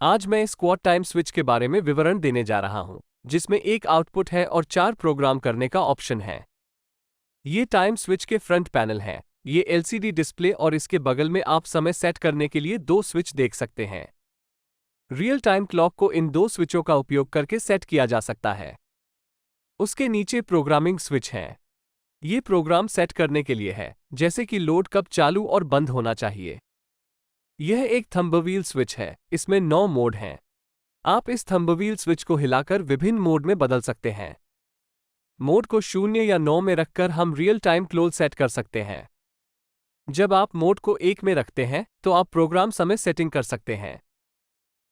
आज मैं इस क्वाड टाइम स्विच के बारे में विवरण देने जा रहा हूं, जिसमें एक आउटपुट है और 4 प्रोग्राम करने का ऑप्शन है। ये टाइम स्विच के फ्रंट पैनल है। ये एलसीडी डिस्प्ले और इसके बगल में आप समय सेट करने के लिए 2 स्विच देख सकते हैं। रियल टाइम क्लॉक को इन 2 स्विचों का उपयोग करके सेट किया जा सकता है। उसके नीचे प्रोग्रामिंग स्विच हैं। ये प्रोग्राम सेट करने के लिए है, जैसे कि लोड कब चालू और बंद होना चाहिए। यह एक थंबव्हील स्विच है। इसमें 9 मोड हैं। आप इस थंबव्हील स्विच को हिलाकर विभिन्न मोड में बदल सकते हैं। मोड को 0 या 9 में रखकर हम रियल टाइम क्लोज सेट कर सकते हैं। जब आप मोड को 1 में रखते हैं तो आप प्रोग्राम समय सेटिंग कर सकते हैं,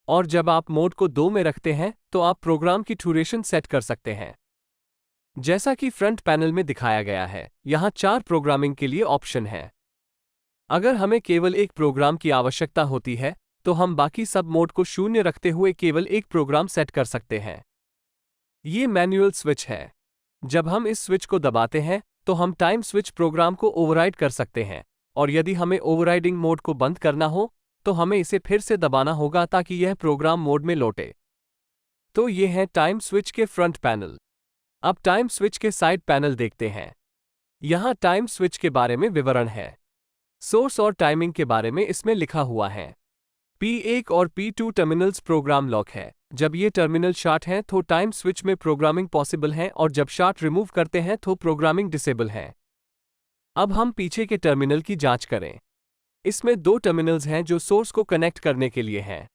और जब आप मोड को 2 में रखते हैं तो आप प्रोग्राम की ड्यूरेशन सेट कर सकते हैं। जैसा कि फ्रंट पैनल में दिखाया गया है, यहाँ 4 प्रोग्रामिंग के लिए ऑप्शन है। अगर हमें केवल एक प्रोग्राम की आवश्यकता होती है तो हम बाकी सब मोड को 0 रखते हुए केवल एक प्रोग्राम सेट कर सकते हैं। ये मैनुअल स्विच है। जब हम इस स्विच को दबाते हैं तो हम टाइम स्विच प्रोग्राम को ओवरराइड कर सकते हैं, और यदि हमें ओवरराइडिंग मोड को बंद करना हो तो हमें इसे फिर से दबाना होगा ताकि यह प्रोग्राम मोड में लौटे। तो ये है टाइम स्विच के फ्रंट पैनल। अब टाइम स्विच के साइड पैनल देखते हैं। यहाँ टाइम स्विच के बारे में विवरण है। सोर्स और टाइमिंग के बारे में इसमें लिखा हुआ है। P1 और P2 टर्मिनल्स प्रोग्राम लॉक है। जब ये टर्मिनल शॉर्ट हैं तो टाइम स्विच में प्रोग्रामिंग पॉसिबल है, और जब शॉर्ट रिमूव करते हैं तो प्रोग्रामिंग डिसेबल है। अब हम पीछे के टर्मिनल की जांच करें। इसमें 2 टर्मिनल्स हैं जो सोर्स को कनेक्ट करने के लिए हैं,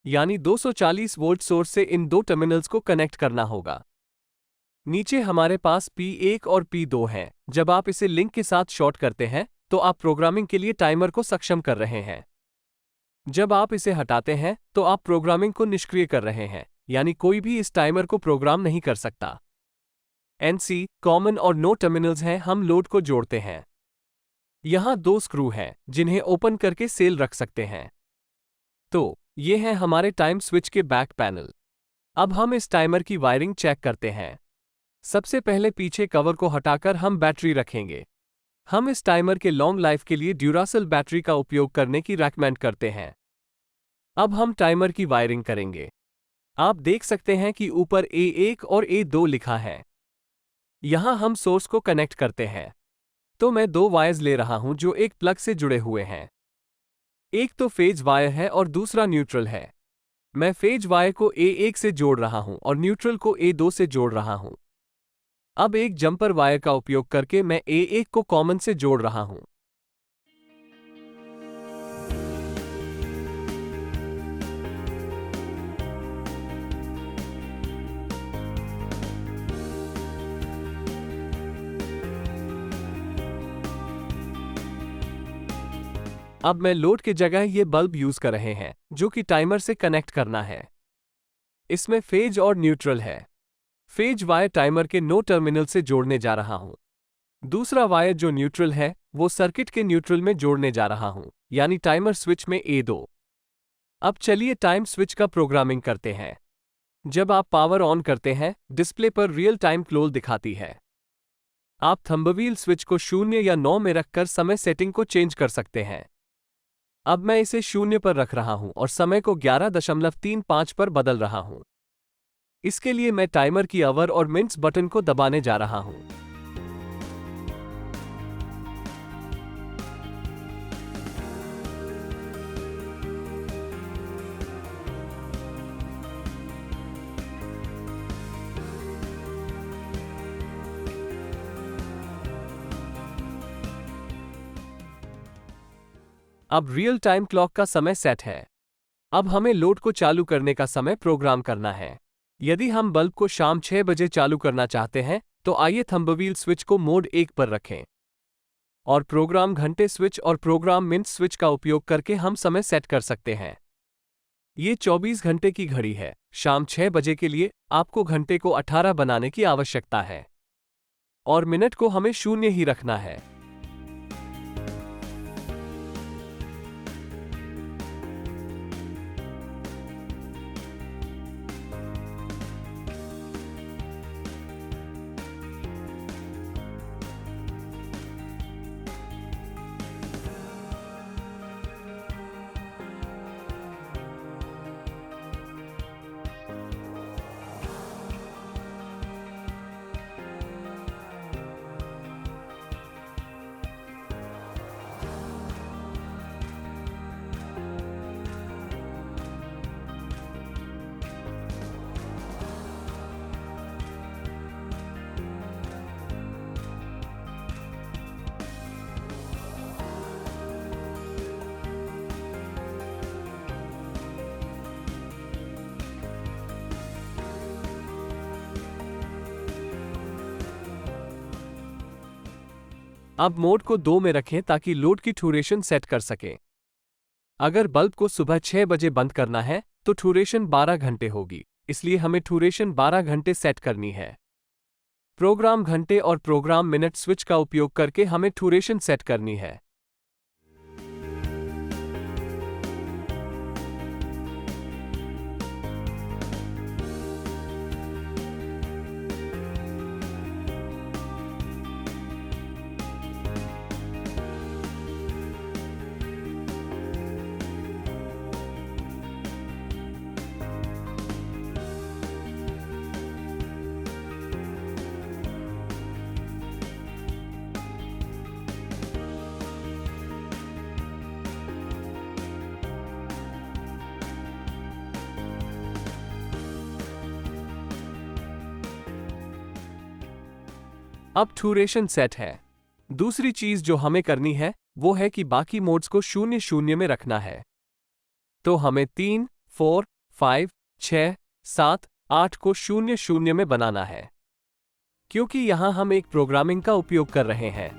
यानी 240 वोल्ट सोर्स से इन 2 टर्मिनल्स को कनेक्ट करना होगा। नीचे हमारे पास P1 और P2 हैं। जब आप इसे लिंक के साथ शॉर्ट करते हैं तो आप प्रोग्रामिंग के लिए टाइमर को सक्षम कर रहे हैं। जब आप इसे हटाते हैं तो आप प्रोग्रामिंग को निष्क्रिय कर रहे हैं, यानी कोई भी इस टाइमर को प्रोग्राम नहीं कर सकता। NC, कॉमन और नो टर्मिनल्स हैं। हम लोड को जोड़ते हैं। यहाँ 2 स्क्रू हैं जिन्हें ओपन करके सेल रख सकते हैं। तो ये है हमारे टाइम स्विच के बैक पैनल। अब हम इस टाइमर की वायरिंग चेक करते हैं। सबसे पहले पीछे कवर को हटाकर हम बैटरी रखेंगे। हम इस टाइमर के लॉन्ग लाइफ के लिए ड्यूरासेल बैटरी का उपयोग करने की रेकमेंड करते हैं। अब हम टाइमर की वायरिंग करेंगे। आप देख सकते हैं कि ऊपर A1 और A2 लिखा है। यहां हम सोर्स को कनेक्ट करते हैं। तो मैं 2 वायर्स ले रहा हूं जो एक प्लग से जुड़े हुए हैं। एक तो फेज वायर है और दूसरा न्यूट्रल है। मैं फेज वायर को A1 से जोड़ रहा हूं और न्यूट्रल को A2 से जोड़ रहा हूं। अब एक जंपर वायर का उपयोग करके मैं A1 को कॉमन से जोड़ रहा हूं। अब मैं लोड की जगह ये बल्ब यूज कर रहे हैं जो कि टाइमर से कनेक्ट करना है। इसमें फेज और न्यूट्रल है। फेज वायर टाइमर के नो टर्मिनल से जोड़ने जा रहा हूं। दूसरा वायर जो न्यूट्रल है वो सर्किट के न्यूट्रल में जोड़ने जा रहा हूं, यानी टाइमर स्विच में A2। अब चलिए टाइम स्विच का प्रोग्रामिंग करते हैं। जब आप पावर ऑन करते हैं, डिस्प्ले पर रियल टाइम क्लोज दिखाती है। आप थंबव्हील स्विच को 0 या 9 में रखकर समय सेटिंग को चेंज कर सकते हैं। अब मैं इसे 0 पर रख रहा हूं और समय को 11:35 पर बदल रहा हूं। इसके लिए मैं टाइमर की आवर और मिनट्स बटन को दबाने जा रहा हूं। अब रियल टाइम क्लॉक का समय सेट है। अब हमें लोड को चालू करने का समय प्रोग्राम करना है। यदि हम बल्ब को शाम 6 बजे चालू करना चाहते हैं तो आइए थंबव्हील स्विच को मोड 1 पर रखें, और प्रोग्राम घंटे स्विच और प्रोग्राम मिनट स्विच का उपयोग करके हम समय सेट कर सकते हैं। ये 24 घंटे की घड़ी है। शाम 6 बजे के लिए आपको घंटे को 18 बनाने की आवश्यकता है, और मिनट को हमें 0 ही रखना है। अब मोड को 2 में रखें ताकि लोड की ड्यूरेशन सेट कर सकें। अगर बल्ब को सुबह 6 बजे बंद करना है तो ड्यूरेशन 12 घंटे होगी, इसलिए हमें ड्यूरेशन 12 घंटे सेट करनी है। प्रोग्राम घंटे और प्रोग्राम मिनट स्विच का उपयोग करके हमें ड्यूरेशन सेट करनी है। अब ड्यूरेशन सेट है। दूसरी चीज जो हमें करनी है वो है कि बाकी मोड्स को 0 में रखना है। तो हमें 3, 4, 5, 6, 7, 8 को 0 में बनाना है, क्योंकि यहां हम एक प्रोग्रामिंग का उपयोग कर रहे हैं।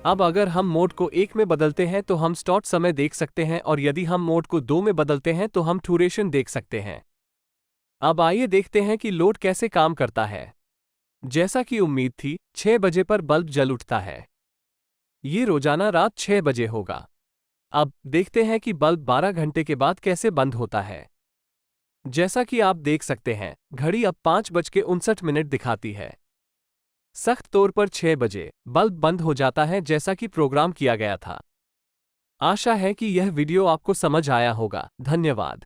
अब अगर हम मोड को 1 में बदलते हैं तो हम स्टार्ट समय देख सकते हैं, और यदि हम मोड को 2 में बदलते हैं तो हम ड्यूरेशन देख सकते हैं। अब आइए देखते हैं कि लोड कैसे काम करता है। जैसा कि उम्मीद थी, 6 बजे पर बल्ब जल उठता है। ये रोजाना रात 6 बजे होगा। अब देखते हैं कि बल्ब 12 घंटे के बाद कैसे बंद होता है। जैसा कि आप देख सकते हैं, घड़ी अब 5:59 दिखाती है। सख्त तौर पर 6 बजे बल्ब बंद हो जाता है, जैसा कि प्रोग्राम किया गया था। आशा है कि यह वीडियो आपको समझ आया होगा। धन्यवाद।